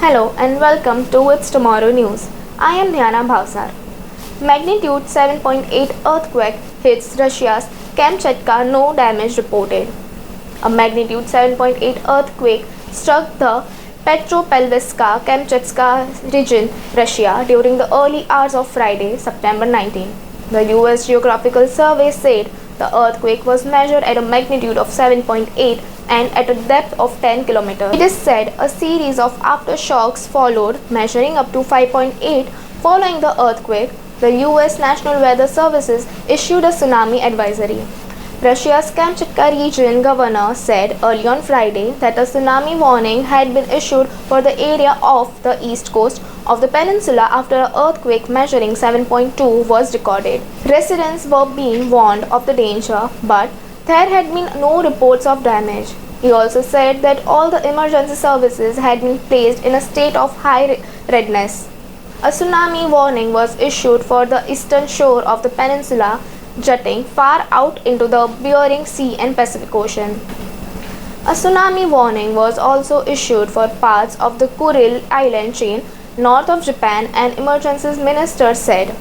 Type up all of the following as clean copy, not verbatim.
Hello and welcome to It's Tomorrow News. I am Dhyana Bhavsar. Magnitude 7.8 earthquake hits Russia's Kamchatka, no damage reported. A magnitude 7.8 earthquake struck the Petropavlovsk-Kamchatka region, Russia, during the early hours of Friday, September 19. The US Geographical Survey said the earthquake was measured at a magnitude of 7.8 and at a depth of 10 kilometers. It is said a series of aftershocks followed, measuring up to 5.8. Following the earthquake, the US National Weather Services issued a tsunami advisory. Russia's Kamchatka region governor said early on Friday that a tsunami warning had been issued for the area off the east coast of the peninsula after an earthquake measuring 7.2 was recorded. Residents were being warned of the danger, but there had been no reports of damage. He also said that all the emergency services had been placed in a state of high readiness. A tsunami warning was issued for the eastern shore of the peninsula, jutting far out into the Bering Sea and Pacific Ocean. A tsunami warning was also issued for parts of the Kuril island chain north of Japan, and emergencies minister said.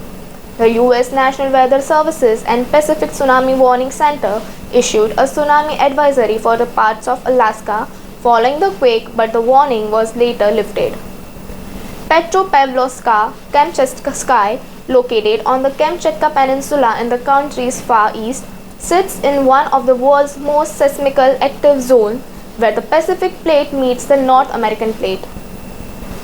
The US National Weather Services and Pacific Tsunami Warning Center issued a tsunami advisory for the parts of Alaska following the quake, but the warning was later lifted. Petropavlovsk-Kamchatka, located on the Kamchatka Peninsula in the country's far east, sits in one of the world's most seismically active zones, where the Pacific Plate meets the North American Plate.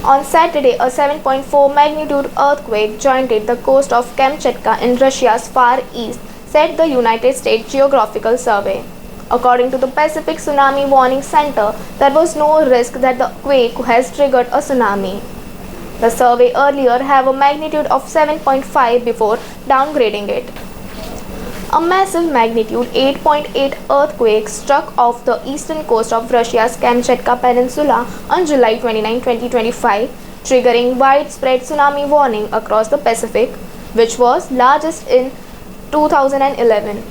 On Saturday, a 7.4 magnitude earthquake jointed the coast of Kamchatka in Russia's far east, said the United States Geographical Survey. According to the Pacific Tsunami Warning Center, there was no risk that the quake has triggered a tsunami. The survey earlier had a magnitude of 7.5 before downgrading it. A massive magnitude 8.8 earthquake struck off the eastern coast of Russia's Kamchatka Peninsula on July 29, 2025, triggering widespread tsunami warning across the Pacific, which was largest in 2011.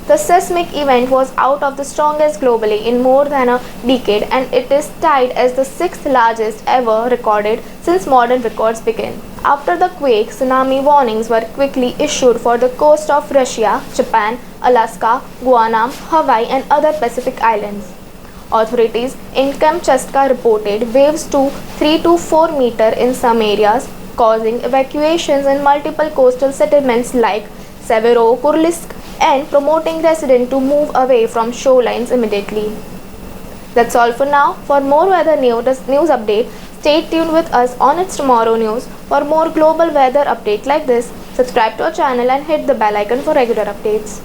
The seismic event was out of the strongest globally in more than a decade, and it is tied as the sixth largest ever recorded since modern records began. After the quake, tsunami warnings were quickly issued for the coast of Russia, Japan, Alaska, Guam, Hawaii, and other Pacific islands. Authorities in Kamchatka reported waves to 3 to 4 meters in some areas, causing evacuations in multiple coastal settlements like Severodvinsk and promoting residents to move away from shorelines immediately. That's all for now. For more weather news update, stay tuned with us on It's Tomorrow News. For more global weather update like this, subscribe to our channel and hit the bell icon for regular updates.